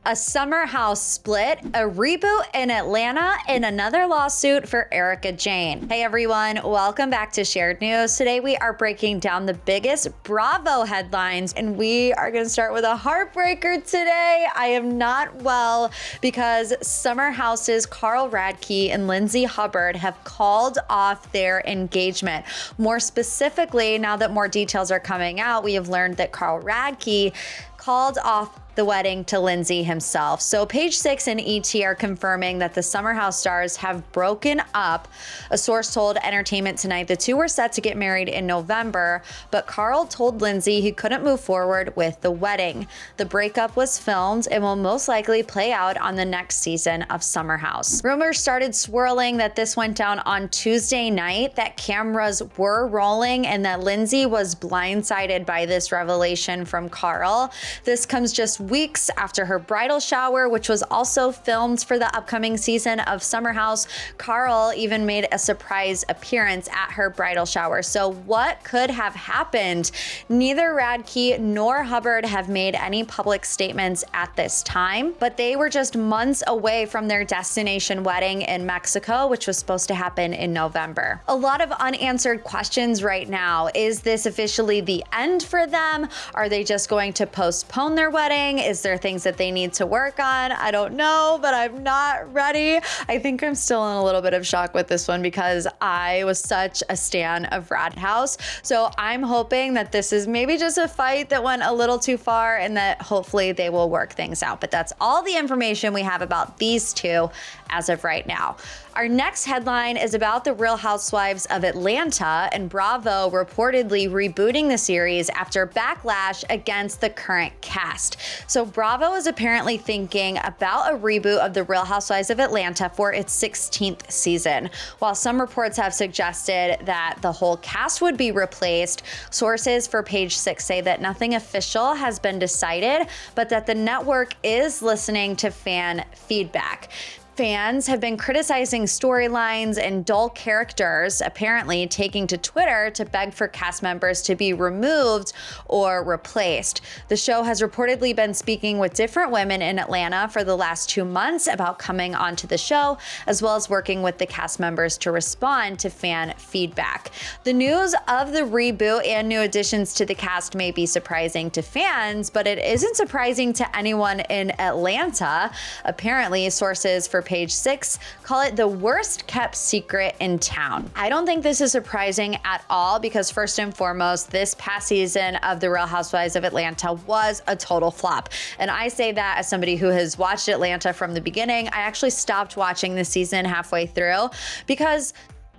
a summer house split, a reboot in Atlanta, and another lawsuit for Erika Jayne. Hey everyone, welcome back to Shared News. Today we are breaking down the biggest Bravo headlines, and we are going to start with a heartbreaker today. I am not well because Summer House's Carl Radke and Lindsay Hubbard have called off their engagement. More specifically, now that more details are coming out, we have learned that Carl Radke called off the wedding to Lindsay himself. So Page 6 and ET are confirming that the Summer House stars have broken up. A source told Entertainment Tonight the two were set to get married in November, but Carl told Lindsay he couldn't move forward with the wedding. The breakup was filmed and will most likely play out on the next season of Summer House. Rumors started swirling that this went down on Tuesday night, that cameras were rolling, and that Lindsay was blindsided by this revelation from Carl. This comes just weeks after her bridal shower, which was also filmed for the upcoming season of Summer House. Carl even made a surprise appearance at her bridal shower. So what could have happened? Neither Radke nor Hubbard have made any public statements at this time, but they were just months away from their destination wedding in Mexico, which was supposed to happen in November. A lot of unanswered questions right now. Is this officially the end for them? Are they just going to postpone their wedding? Is there things that they need to work on? I don't know, but I'm not ready. I think I'm still in a little bit of shock with this one because I was such a stan of Rad House. So I'm hoping that this is maybe just a fight that went a little too far and that hopefully they will work things out. But that's all the information we have about these two as of right now. Our next headline is about the Real Housewives of Atlanta and Bravo reportedly rebooting the series after backlash against the current cast. So Bravo is apparently thinking about a reboot of the Real Housewives of Atlanta for its 16th season. While some reports have suggested that the whole cast would be replaced, sources for Page 6 say that nothing official has been decided, but that the network is listening to fan feedback. Fans have been criticizing storylines and dull characters, apparently taking to Twitter to beg for cast members to be removed or replaced. The show has reportedly been speaking with different women in Atlanta for the last 2 months about coming onto the show, as well as working with the cast members to respond to fan feedback. The news of the reboot and new additions to the cast may be surprising to fans, but it isn't surprising to anyone in Atlanta. Apparently, sources for Page 6 call it the worst kept secret in town. I don't think this is surprising at all because first and foremost, this past season of The Real Housewives of Atlanta was a total flop. And I say that as somebody who has watched Atlanta from the beginning. I actually stopped watching the season halfway through because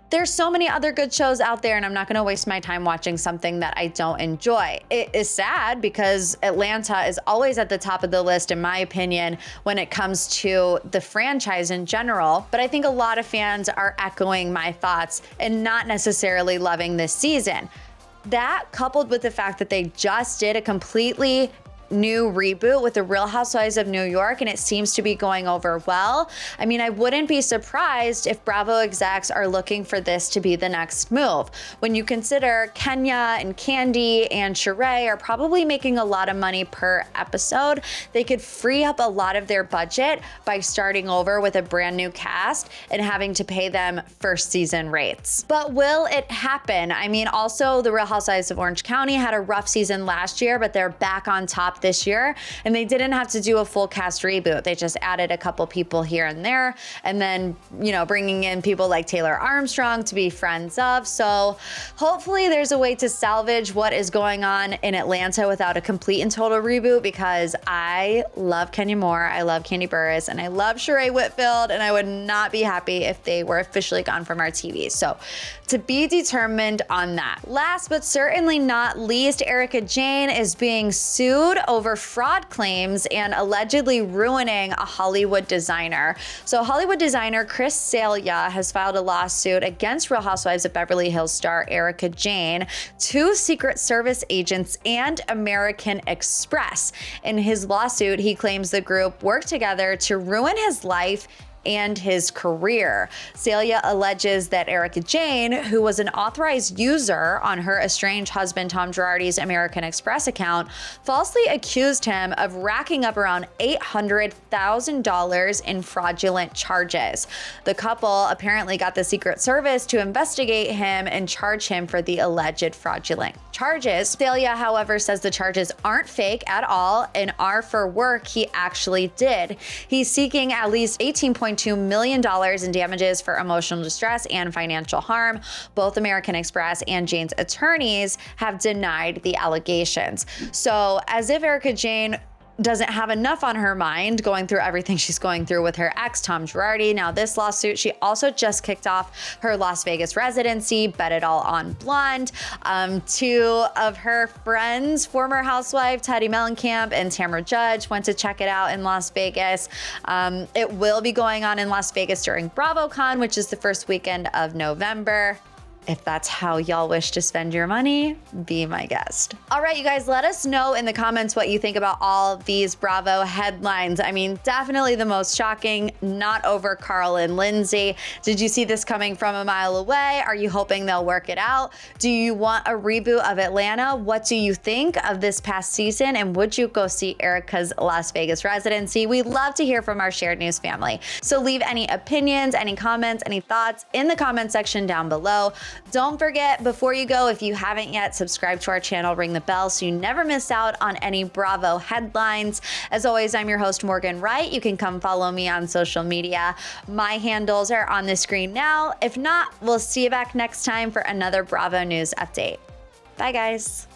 there's so many other good shows out there, and I'm not going to waste my time watching something that I don't enjoy. It is sad because Atlanta is always at the top of the list, in my opinion, when it comes to the franchise in general. But I think a lot of fans are echoing my thoughts and not necessarily loving this season. That, coupled with the fact that they just did a completely new reboot with the Real Housewives of New York, and it seems to be going over well. I mean, I wouldn't be surprised if Bravo execs are looking for this to be the next move. When you consider Kenya and Candy and Sheree are probably making a lot of money per episode, they could free up a lot of their budget by starting over with a brand new cast and having to pay them first season rates. But will it happen? I mean, also the Real Housewives of Orange County had a rough season last year, but they're back on top this year, and they didn't have to do a full cast reboot. They just added a couple people here and there, and then, bringing in people like Taylor Armstrong to be friends of. So hopefully there's a way to salvage what is going on in Atlanta without a complete and total reboot, because I love Kenya Moore, I love Candy Burris, and I love Sheree Whitfield, and I would not be happy if they were officially gone from our TV. So to be determined on that. Last but certainly not least, Erika Jayne is being sued over fraud claims and allegedly ruining a Hollywood designer. So Hollywood designer Chris Salia has filed a lawsuit against Real Housewives of Beverly Hills star Erika Jayne, 2 Secret Service agents, and American Express. In his lawsuit, he claims the group worked together to ruin his life and his career. Celia alleges that Erika Jayne, who was an authorized user on her estranged husband Tom Girardi's American Express account, falsely accused him of racking up around $800,000 in fraudulent charges. The couple apparently got the Secret Service to investigate him and charge him for the alleged fraudulent charges. Celia, however, says the charges aren't fake at all and are for work he actually did. He's seeking at least $18.2 million in damages for emotional distress and financial harm. Both American Express and Jayne's attorneys have denied the allegations. So, as if Erika Jayne doesn't have enough on her mind going through everything she's going through with her ex, Tom Girardi. Now this lawsuit, she also just kicked off her Las Vegas residency, Bet It All on Blonde. Two of her friends, former housewife Teddi Mellencamp and Tamra Judge, went to check it out in Las Vegas. It will be going on in Las Vegas during BravoCon, which is the first weekend of November. If that's how y'all wish to spend your money, be my guest. All right, you guys, let us know in the comments what you think about all of these Bravo headlines. I mean, definitely the most shocking, not over Carl and Lindsay. Did you see this coming from a mile away? Are you hoping they'll work it out? Do you want a reboot of Atlanta? What do you think of this past season? And would you go see Erika's Las Vegas residency? We'd love to hear from our Shared News family. So leave any opinions, any comments, any thoughts in the comment section down below. Don't forget, before you go, if you haven't yet, subscribe to our channel, ring the bell so you never miss out on any Bravo headlines. As always, I'm your host, Morgan Wright. You can come follow me on social media. My handles are on the screen now. If not, we'll see you back next time for another Bravo news update. Bye, guys.